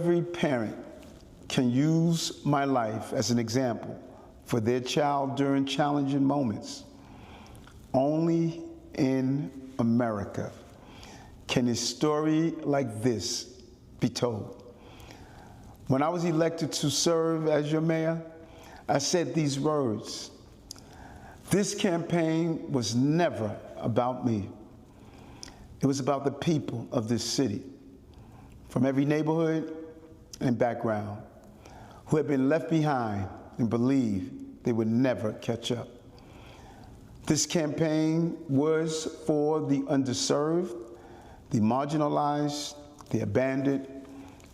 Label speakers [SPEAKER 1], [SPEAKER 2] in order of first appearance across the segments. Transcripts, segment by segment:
[SPEAKER 1] every parent can use my life as an example for their child during challenging moments. Only in America can a story like this be told. When I was elected to serve as your mayor, I said these words: this campaign was never about me. It was about the people of this city, from every neighborhood and background, who had been left behind and believed they would never catch up. This campaign was for the underserved, the marginalized, the abandoned,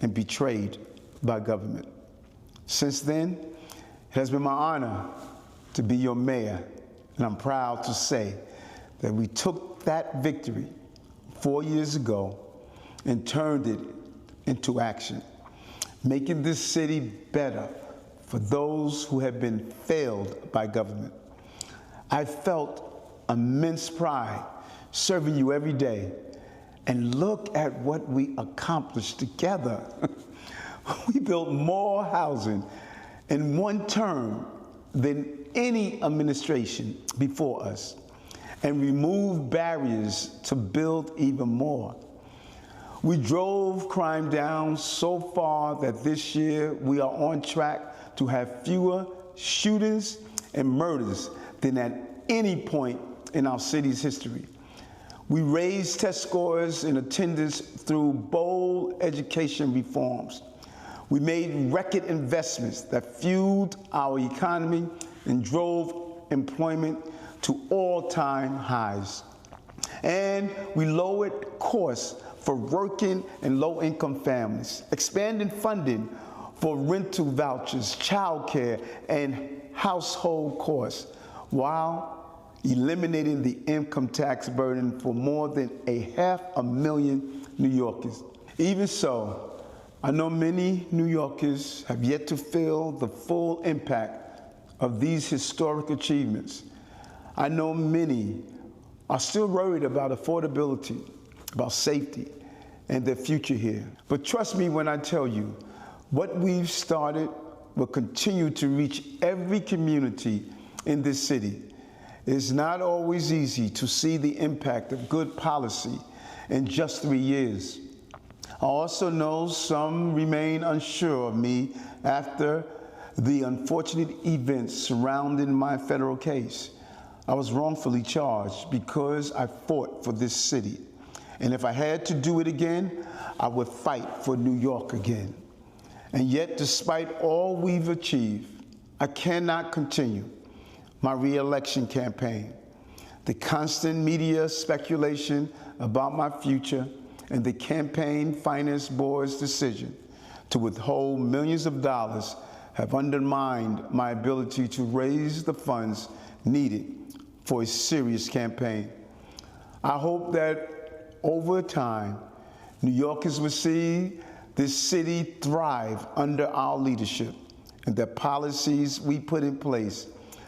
[SPEAKER 1] and betrayed by government. Since then, it has been my honor to be your mayor, and I'm proud to say that we took that victory 4 years ago and turned it into action, making this city better for those who have been failed by government. I felt immense pride serving you every day, and look at what we accomplished together. We built more housing in one term than any administration before us, and removed barriers to build even more. We drove crime down so far that this year we are on track to have fewer shootings and murders than at any point in our city's history. We raised test scores and attendance through bold education reforms. We made record investments that fueled our economy and drove employment to all-time highs. And we lowered costs for working and low-income families, expanding funding for rental vouchers, childcare, and household costs, while eliminating the income tax burden for more than 500,000 New Yorkers. Even so, I know many New Yorkers have yet to feel the full impact of these historic achievements. I know many are still worried about affordability, about safety, and their future here. But trust me when I tell you, what we've started will continue to reach every community in this city. It's not always easy to see the impact of good policy in just 3 years. I also know some remain unsure of me after the unfortunate events surrounding my federal case. I was wrongfully charged because I fought for this city. And if I had to do it again, I would fight for New York again. And yet, despite all we've achieved, I cannot continue my re-election campaign. The constant media speculation about my future and the Campaign Finance Board's decision to withhold millions of dollars have undermined my ability to raise the funds needed for a serious campaign. I hope that over time, New Yorkers will see this city thrive under our leadership, and that policies we put in place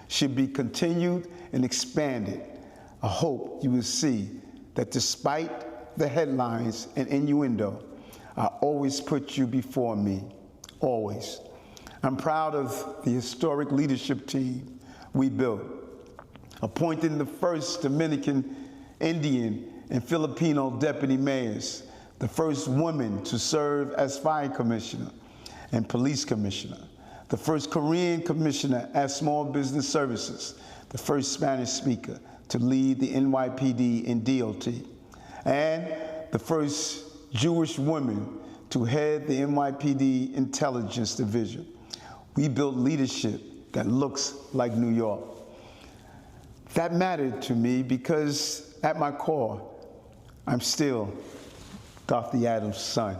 [SPEAKER 1] should be continued and expanded. I hope you will see that despite the headlines and innuendo, I always put you before me, always. I'm proud of the historic leadership team we built, appointing the first Dominican, Indian, and Filipino deputy mayors, the first woman to serve as fire commissioner and police commissioner, the first Korean commissioner at Small Business Services, the first Spanish speaker to lead the NYPD and DOT, and the first Jewish woman to head the NYPD Intelligence Division. We built leadership that looks like New York. That mattered to me because at my core, I'm still Dorothy Adams' son,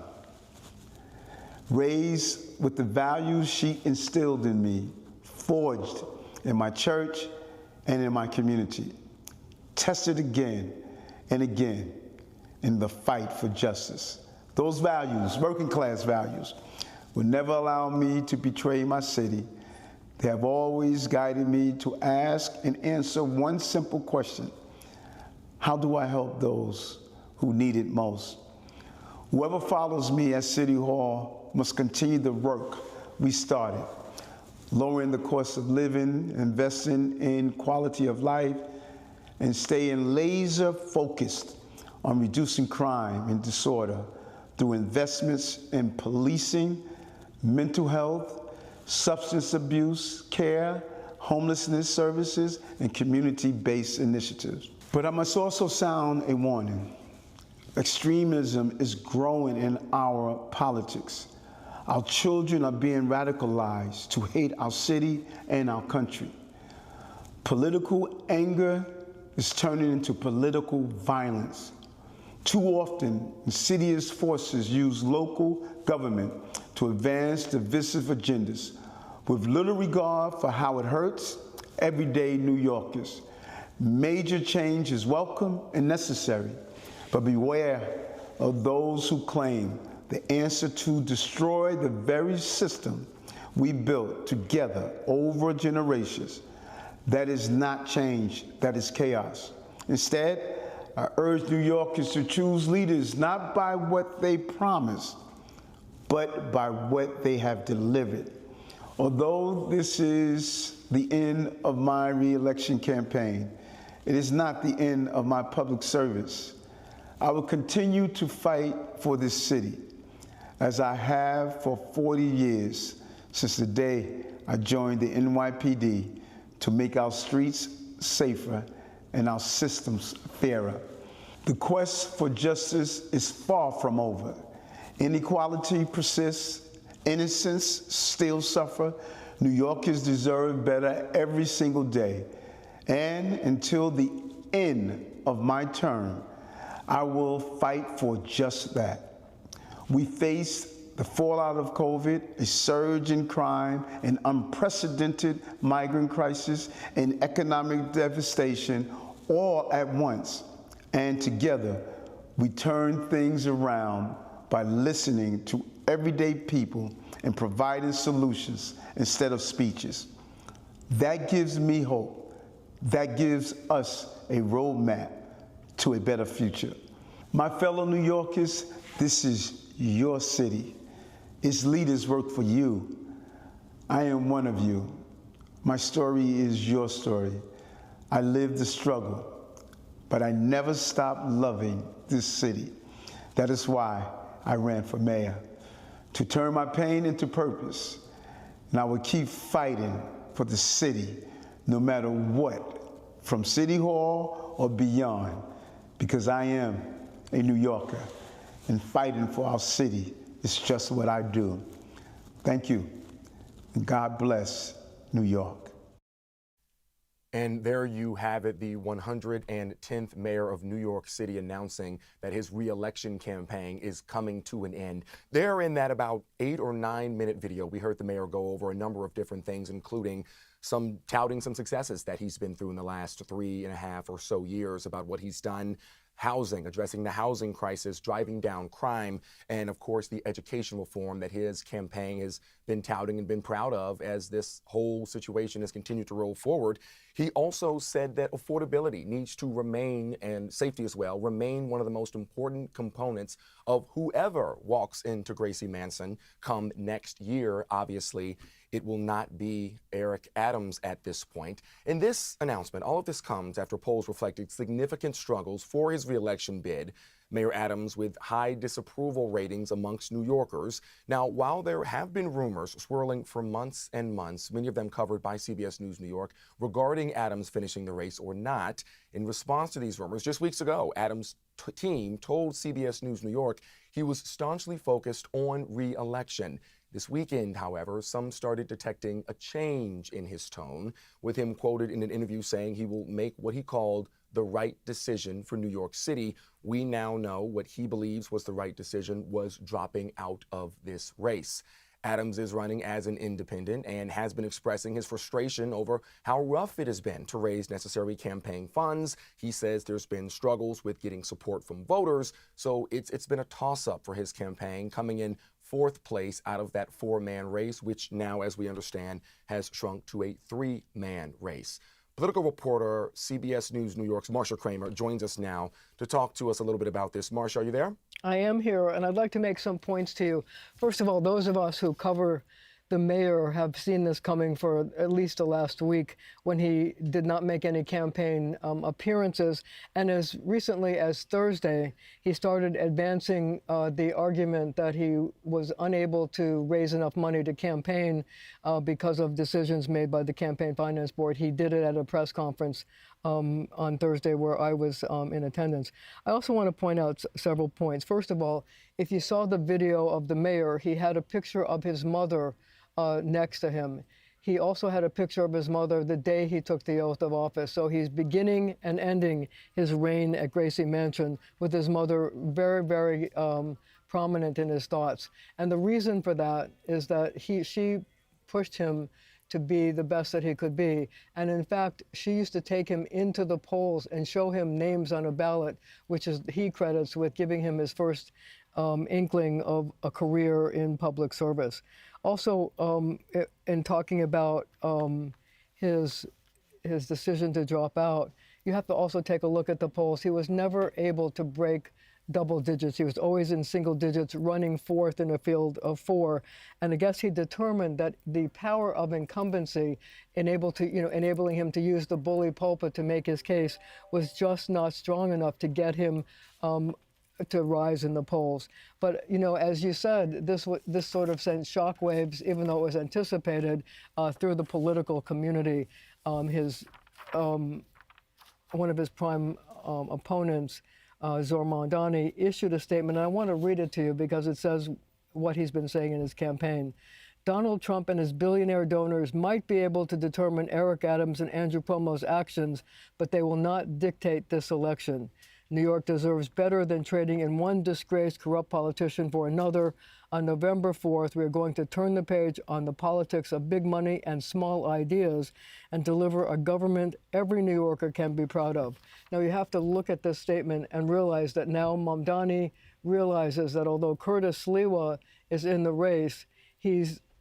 [SPEAKER 1] raised with the values she instilled in me, forged in my church and in my community, tested again and again in the fight for justice. Those values, working class values, will never allow me to betray my city. They have always guided me to ask and answer one simple question: how do I help those who need it most? Whoever follows me at City Hall must continue the work we started, lowering the cost of living, investing in quality of life, and staying laser focused on reducing crime and disorder through investments in policing, mental health, substance abuse care, homelessness services, and community-based initiatives. But I must also sound a warning. Extremism is growing in our politics. Our children are being radicalized to hate our city and our country. Political anger is turning into political violence. Too often, insidious forces use local government to advance divisive agendas with little regard for how it hurts everyday New Yorkers. Major change is welcome and necessary, but beware of those who claim the answer to destroy the very system we built together over generations. That is not change, that is chaos. Instead, I urge New Yorkers to choose leaders not by what they promise, but by what they have delivered. Although this is the end of my re-election campaign, it is not the end of my public service. I will continue to fight for this city, as I have for 40 years since the day I joined the NYPD to make our streets safer and our systems fairer. The quest for justice is far from over. Inequality persists, innocents still suffer. New Yorkers deserve better every single day. And until the end of my term, I will fight for just that. We face the fallout of COVID, a surge in crime, an unprecedented migrant crisis, and economic devastation all at once. And together, we turn things around by listening to everyday people and providing solutions instead of speeches. That gives me hope. That gives us a roadmap to a better future. My fellow New Yorkers, this is your city. Its leaders work for you. I am one of you. My story is your story. I lived the struggle, but I never stopped loving this city. That is why I ran for mayor, to turn my pain into purpose. And I will keep fighting for the city, no matter what, from City Hall or beyond, because I am a New Yorker, and fighting for our city is just what I do. Thank you, and God bless New York.
[SPEAKER 2] And there you have it, the 110th mayor of New York City announcing that his re-election campaign is coming to an end. There in that about 8 or 9 minute video, we heard the mayor go over a number of different things, including touting some successes that he's been through in the last 3.5 or so years about what he's done. Housing, addressing the housing crisis, driving down crime, and of course the education reform that his campaign has been touting and been proud of as this whole situation has continued to roll forward. He also said that affordability needs to remain, and safety as well, remain one of the most important components of whoever walks into Gracie Mansion come next year. Obviously, it will not be Eric Adams at this point. In this announcement, all of this comes after polls reflected significant struggles for his re-election bid. Mayor Adams with high disapproval ratings amongst New Yorkers. Now, while there have been rumors swirling for months and months, many of them covered by CBS News New York, regarding Adams finishing the race or not, in response to these rumors, just weeks ago, Adams' team told CBS News New York he was staunchly focused on re-election. This weekend, however, some started detecting a change in his tone, with him quoted in an interview saying he will make what he called the right decision for New York City. We now know what he believes was the right decision was dropping out of this race. Adams is running as an independent and has been expressing his frustration over how rough it has been to raise necessary campaign funds. He says there's been struggles with getting support from voters, so it's been a toss-up for his campaign, coming in 4th place out of that 4-man race, which now, as we understand, has shrunk to a 3-man race. Political reporter, CBS News New York's Marsha Kramer joins us now to talk to us a little bit about this. Marsha, are you there?
[SPEAKER 3] I am here, and I'd like to make some points to you. First of all, those of us who cover the mayor have seen this coming for at least the last week when he did not make any campaign appearances. And as recently as Thursday, he started advancing the argument that he was unable to raise enough money to campaign because of decisions made by the Campaign Finance Board. He did it at a press conference on Thursday where I was in attendance. I also want to point out several points. First of all, if you saw the video of the mayor, he had a picture of his mother next to him. He also had a picture of his mother the day he took the oath of office. So he's beginning and ending his reign at Gracie Mansion with his mother very, very prominent in his thoughts. And the reason for that is that she pushed him to be the best that he could be. And in fact, she used to take him into the polls and show him names on a ballot, which is he credits with giving him his first inkling of a career in public service. Also, in talking about his decision to drop out, you have to also take a look at the polls. He was never able to break double digits. He was always in single digits, running fourth in a field of 4. And I guess he determined that the power of incumbency enabling him to use the bully pulpit to make his case was just not strong enough to get him to rise in the polls. But, as you said, this sort of sent shockwaves, even though it was anticipated, through the political community. One of his prime opponents, Zohar Mamdani, issued a statement, and I want to read it to you because it says what he's been saying in his campaign. Donald Trump and his billionaire donors might be able to determine Eric Adams and Andrew Cuomo's actions, but they will not dictate this election. New York deserves better than trading in one disgraced, corrupt politician for another. On November 4th, we are going to turn the page on the politics of big money and small ideas and deliver a government every New Yorker can be proud of. Now, you have to look at this statement and realize that now Mamdani realizes that although Curtis Sliwa is in the race,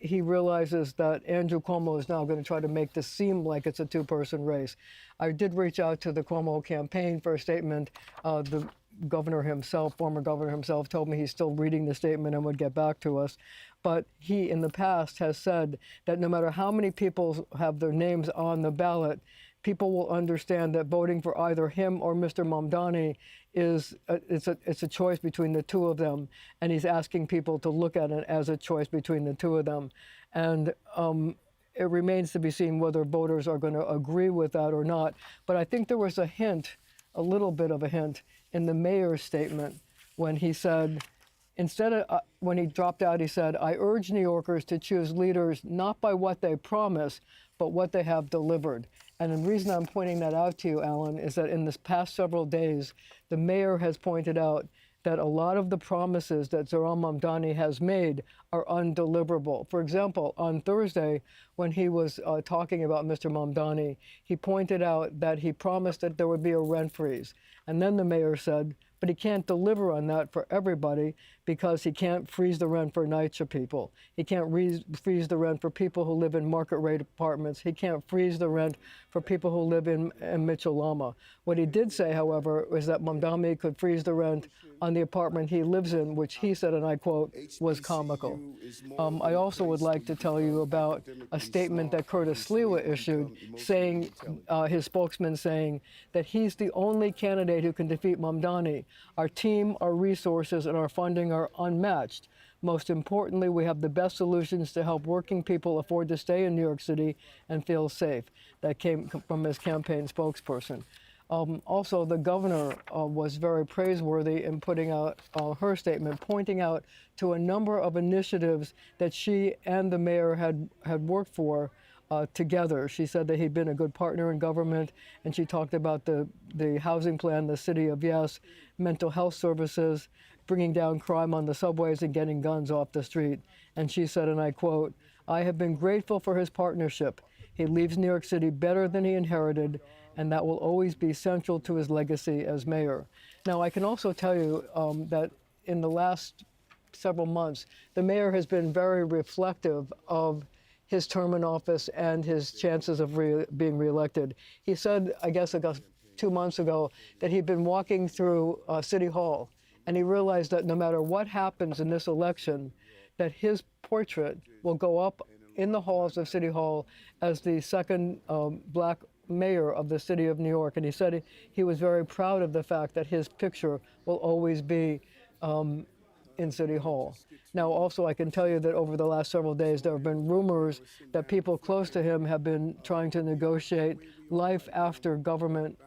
[SPEAKER 3] he realizes that Andrew Cuomo is now going to try to make this seem like it's a two-person race. I did reach out to the Cuomo campaign for a statement. The governor himself, former governor himself, told me he's still reading the statement and would get back to us. But he, in the past, has said that no matter how many people have their names on the ballot, people will understand that voting for either him or Mr. Mamdani it's a choice between the two of them, and he's asking people to look at it as a choice between the two of them. And it remains to be seen whether voters are going to agree with that or not. But I think there was a hint, a little bit of a hint, in the mayor's statement when he said, when he dropped out, he said, "I urge New Yorkers to choose leaders not by what they promise, but what they have delivered." And the reason I'm pointing that out to you, Alan, is that in this past several days, the mayor has pointed out that a lot of the promises that Zohar Mamdani has made are undeliverable. For example, on Thursday, when he was talking about Mr. Mamdani, he pointed out that he promised that there would be a rent freeze. And then the mayor said, but he can't deliver on that for everybody because he can't freeze the rent for NYCHA people. He can't freeze the rent for people who live in market rate apartments. He can't freeze the rent for people who live in Mitchell-Lama. What he did say, however, was that Mamdani could freeze the rent on the apartment he lives in, which he said, and I quote, was comical. I also would like to tell you about a statement that Curtis Sliwa issued, saying, his spokesman saying that he's the only candidate who can defeat Mamdani. Our team, our resources, and our funding are unmatched. Most importantly, we have the best solutions to help working people afford to stay in New York City and feel safe. That came from his campaign spokesperson. Also, the governor was very praiseworthy in putting out her statement, pointing out to a number of initiatives that she and the mayor had worked for together. She said that he'd been a good partner in government, and she talked about the housing plan, the City of Yes, mental health services, bringing down crime on the subways and getting guns off the street. And she said, and I quote, "I have been grateful for his partnership. He leaves New York City better than he inherited, and that will always be central to his legacy as mayor." Now, I can also tell you that in the last several months, the mayor has been very reflective of his term in office and his chances of being reelected. He said, I guess 2 months ago, that he'd been walking through City Hall, And he realized that no matter what happens in this election, that his portrait will go up in the halls of City Hall as the second black mayor of the city of New York. And he said he was very proud of the fact that his picture will always be in City Hall. Now, also, I can tell you that over the last several days, there have been rumors that people close to him have been trying to negotiate life after government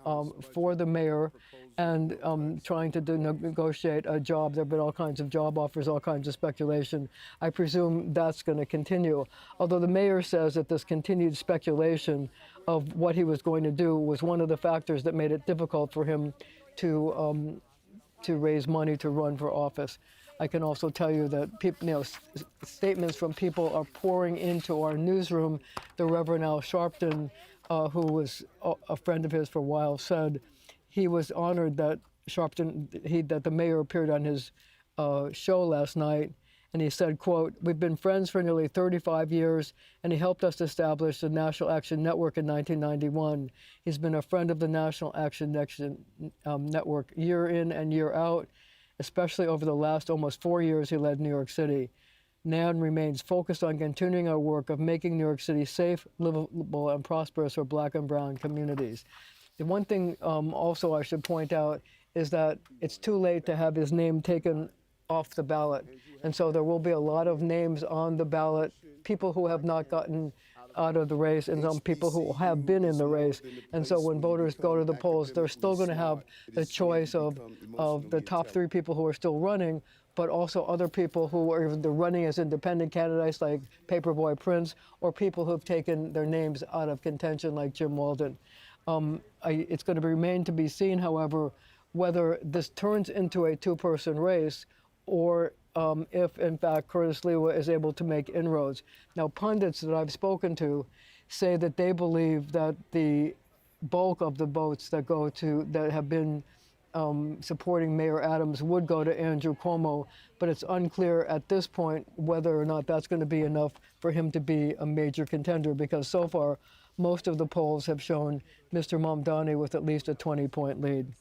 [SPEAKER 3] for the mayor and trying to negotiate a job. There have been all kinds of job offers, all kinds of speculation. I presume that's going to continue. Although the mayor says that this continued speculation of what he was going to do was one of the factors that made it difficult for him to raise money to run for office. I can also tell you that people, statements from people are pouring into our newsroom. The Reverend Al Sharpton, who was a friend of his for a while, said he was honored that that the mayor appeared on his show last night. And he said, quote, "We've been friends for nearly 35 years, and he helped us establish the National Action Network in 1991. He's been a friend of the National Action Network year in and year out, especially over the last almost 4 years he led New York City. NAN remains focused on continuing our work of making New York City safe, livable, and prosperous for black and brown communities." The one thing also I should point out is that it's too late to have his name taken off the ballot. And so there will be a lot of names on the ballot, people who have not gotten out of the race and some people who have been in the race. And so when voters go to the polls, they're still going to have the choice of the top 3 people who are still running, but also other people who are either running as independent candidates like Paperboy Prince, or people who have taken their names out of contention like Jim Walden. It's going to remain to be seen, however, whether this turns into a 2-person race or if, in fact, Curtis Lewa is able to make inroads. Now, pundits that I've spoken to say that they believe that the bulk of the votes that have been supporting Mayor Adams would go to Andrew Cuomo, but it's unclear at this point whether or not that's going to be enough for him to be a major contender, because so far, most of the polls have shown Mr. Mamdani with at least a 20-point lead.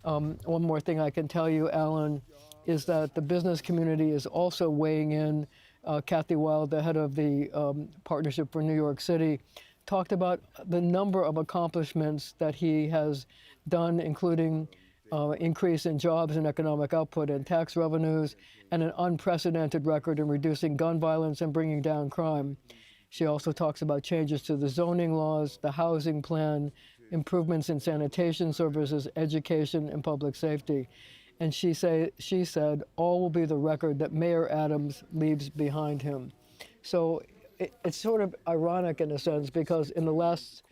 [SPEAKER 3] One more thing I can tell you, Alan, is that the business community is also weighing in. Kathy Wild, the head of the Partnership for New York City, talked about the number of accomplishments that he has done, including increase in jobs and economic output and tax revenues, and an unprecedented record in reducing gun violence and bringing down crime. She also talks about changes to the zoning laws, the housing plan, improvements in sanitation services, education, and public safety. And she said, all will be the record that Mayor Adams leaves behind him. So it's sort of ironic in a sense, because in the last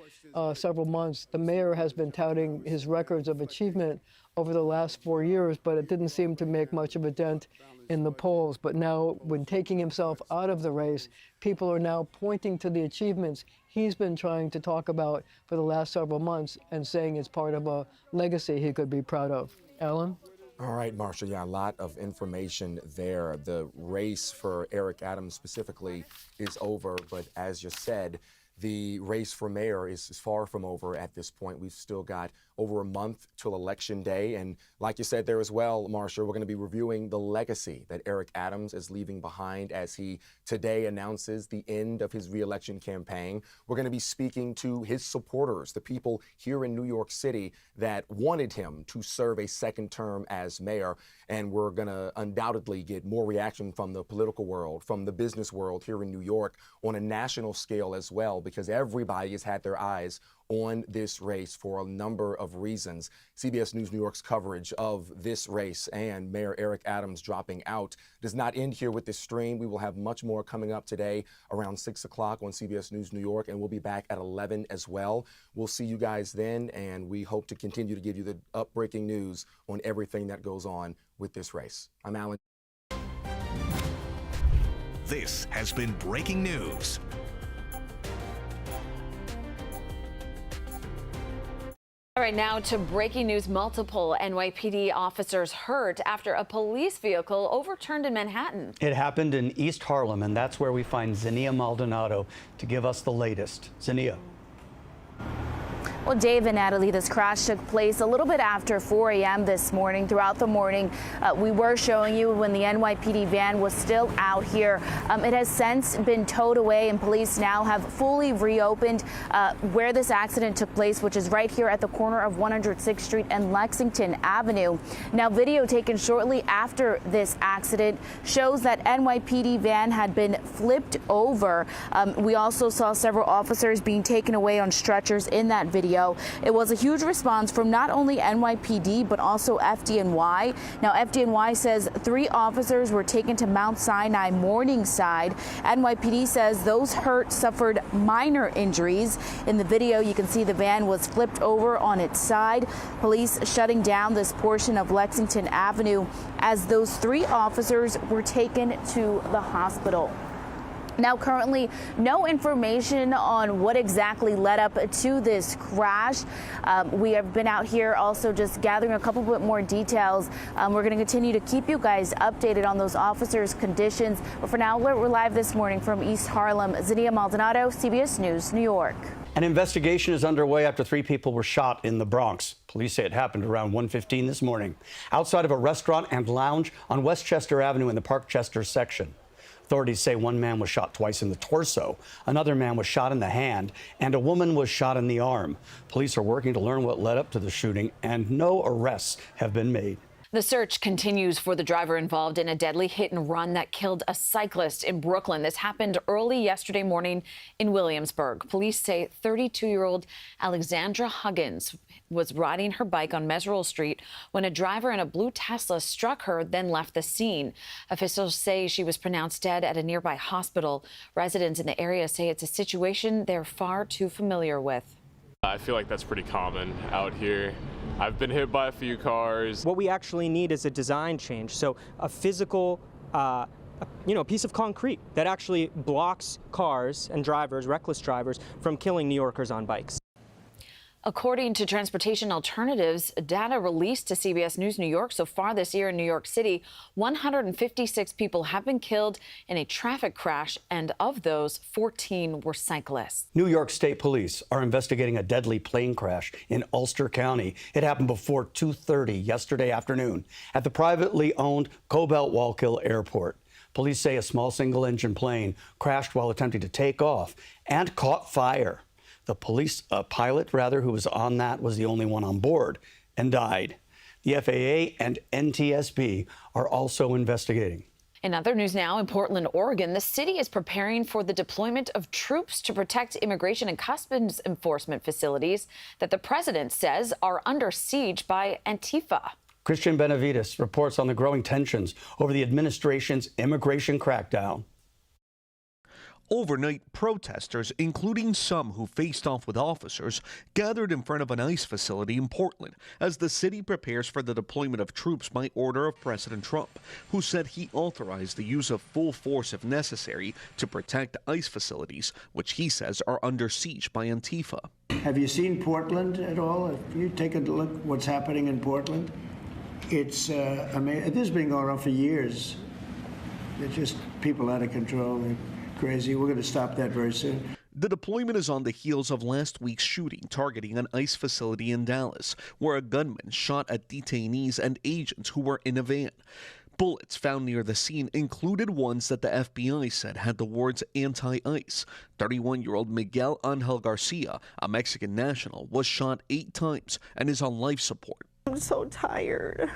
[SPEAKER 3] several months, the mayor has been touting his records of achievement over the last 4 years, but it didn't seem to make much of a dent in the polls. But now, when taking himself out of the race, people are now pointing to the achievements he's been trying to talk about for the last several months and saying it's part of a legacy he could be proud of. Alan?
[SPEAKER 2] All right, Marcia, yeah, a lot of information there. The race for Eric Adams specifically is over, but as you said, the race for mayor is far from over at this point. We've still got over a month till Election Day. And like you said there as well, Marcia, we're going to be reviewing the legacy that Eric Adams is leaving behind as he today announces the end of his reelection campaign. We're going to be speaking to his supporters, the people here in New York City that wanted him to serve a second term as mayor. And we're going to undoubtedly get more reaction from the political world, from the business world here in New York on a national scale as well, because everybody has had their eyes on this race for a number of reasons. CBS News New York's coverage of this race and Mayor Eric Adams dropping out does not end here with this stream. We will have much more coming up today around 6 o'clock on CBS News New York, and we'll be back at 11 as well. We'll see you guys then, and we hope to continue to give you the up-breaking news on everything that goes on with this race. I'm Alan.
[SPEAKER 4] This has been breaking news.
[SPEAKER 5] All right, now to breaking news. Multiple NYPD officers hurt after a police vehicle overturned in Manhattan.
[SPEAKER 6] It happened in East Harlem, and that's where we find Zania Maldonado to give us the latest. Zania.
[SPEAKER 7] Well, Dave and Natalie, this crash took place a little bit after 4 a.m. this morning. Throughout the morning, we were showing you when the NYPD van was still out here. It has since been towed away, and police now have fully reopened where this accident took place, which is right here at the corner of 106th Street and Lexington Avenue. Now, video taken shortly after this accident shows that NYPD van had been flipped over. We also saw several officers being taken away on stretchers in that video. It was a huge response from not only NYPD, but also FDNY. Now, FDNY says 3 officers were taken to Mount Sinai Morningside. NYPD says those hurt suffered minor injuries. In the video, you can see the van was flipped over on its side. Police shutting down this portion of Lexington Avenue as those 3 officers were taken to the hospital. Now, currently, no information on what exactly led up to this crash. We have been out here also just gathering a couple bit more details. We're going to continue to keep you guys updated on those officers' conditions. But for now, we're live this morning from East Harlem. Zinnia Maldonado, CBS News, New York.
[SPEAKER 6] An investigation is underway after 3 people were shot in the Bronx. Police say it happened around 1:15 this morning outside of a restaurant and lounge on Westchester Avenue in the Parkchester section. Authorities say 1 man was shot twice in the torso, another man was shot in the hand, and a woman was shot in the arm. Police are working to learn what led up to the shooting, and no arrests have been made.
[SPEAKER 5] The search continues for the driver involved in a deadly hit and run that killed a cyclist in Brooklyn. This happened early yesterday morning in Williamsburg. Police say 32-year-old Alexandra Huggins was riding her bike on Mayoral Street when a driver in a blue Tesla struck her, then left the scene. Officials say she was pronounced dead at a nearby hospital. Residents in the area say it's a situation they're far too familiar with.
[SPEAKER 8] I feel like that's pretty common out here. I've been hit by a few cars.
[SPEAKER 9] What we actually need is a design change. So a physical, piece of concrete that actually blocks cars and drivers, reckless drivers, from killing New Yorkers on bikes.
[SPEAKER 5] According to Transportation Alternatives, data released to CBS News New York so far this year in New York City, 156 people have been killed in a traffic crash, and of those, 14 were cyclists.
[SPEAKER 6] New York State Police are investigating a deadly plane crash in Ulster County. It happened before 2:30 yesterday afternoon at the privately owned Cobalt Wallkill Airport. Police say a small single-engine plane crashed while attempting to take off and caught fire. The pilot who was on that was the only one on board and died. The FAA and NTSB are also investigating.
[SPEAKER 5] In other news now, in Portland, Oregon, the city is preparing for the deployment of troops to protect immigration and customs enforcement facilities that the president says are under siege by Antifa.
[SPEAKER 6] Christian Benavides reports on the growing tensions over the administration's immigration crackdown.
[SPEAKER 10] Overnight, protesters, including some who faced off with officers, gathered in front of an ICE facility in Portland as the city prepares for the deployment of troops by order of President Trump, who said he authorized the use of full force if necessary to protect ICE facilities, which he says are under siege by Antifa.
[SPEAKER 11] Have you seen Portland at all? If you take a look at what's happening in Portland, it's, this has been going on for years. It's just people out of control. Crazy. We're going to stop that very soon.
[SPEAKER 10] The deployment is on the heels of last week's shooting targeting an ICE facility in Dallas, where a gunman shot at detainees and agents who were in a van. Bullets found near the scene included ones that the FBI said had the words anti-ICE. 31-year-old Miguel Angel Garcia, a Mexican national, was shot 8 times and is on life support.
[SPEAKER 12] I'm so tired.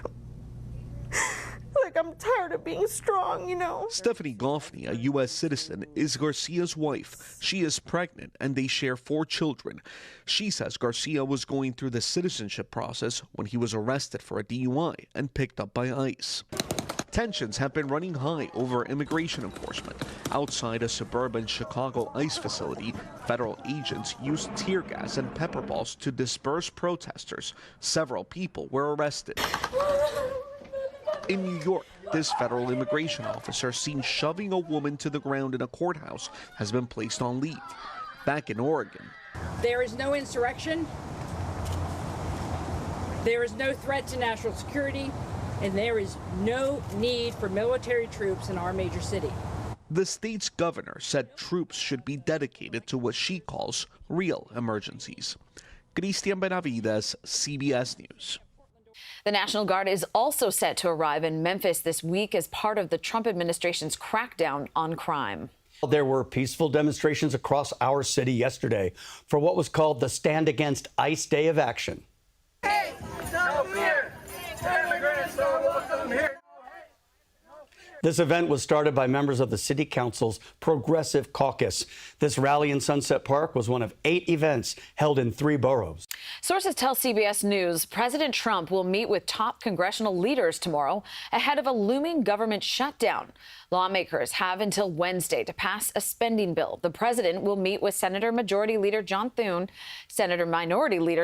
[SPEAKER 12] I'm tired of being strong,
[SPEAKER 10] Stephanie Goffney, a U.S. citizen, is Garcia's wife. She is pregnant, and they share 4 children. She says Garcia was going through the citizenship process when he was arrested for a DUI and picked up by ICE. Tensions have been running high over immigration enforcement. Outside a suburban Chicago ICE facility, federal agents used tear gas and pepper balls to disperse protesters. Several people were arrested. In New York, this federal immigration officer seen shoving a woman to the ground in a courthouse has been placed on leave. Back in Oregon,
[SPEAKER 13] there is no insurrection, there is no threat to national security, and there is no need for military troops in our major city.
[SPEAKER 10] The state's governor said troops should be dedicated to what she calls real emergencies. Cristian Benavides, CBS News.
[SPEAKER 5] The National Guard is also set to arrive in Memphis this week as part of the Trump administration's crackdown on crime.
[SPEAKER 6] There were peaceful demonstrations across our city yesterday for what was called the Stand Against ICE Day of Action.
[SPEAKER 14] Hey, no fear. Immigrants are welcome here.
[SPEAKER 6] This event was started by members of the City Council's Progressive Caucus. This rally in Sunset Park was one of 8 events held in 3 boroughs.
[SPEAKER 5] Sources tell CBS News President Trump will meet with top congressional leaders tomorrow ahead of a looming government shutdown. Lawmakers have until Wednesday to pass a spending bill. The president will meet with Senator Majority Leader John Thune, Senator Minority Leader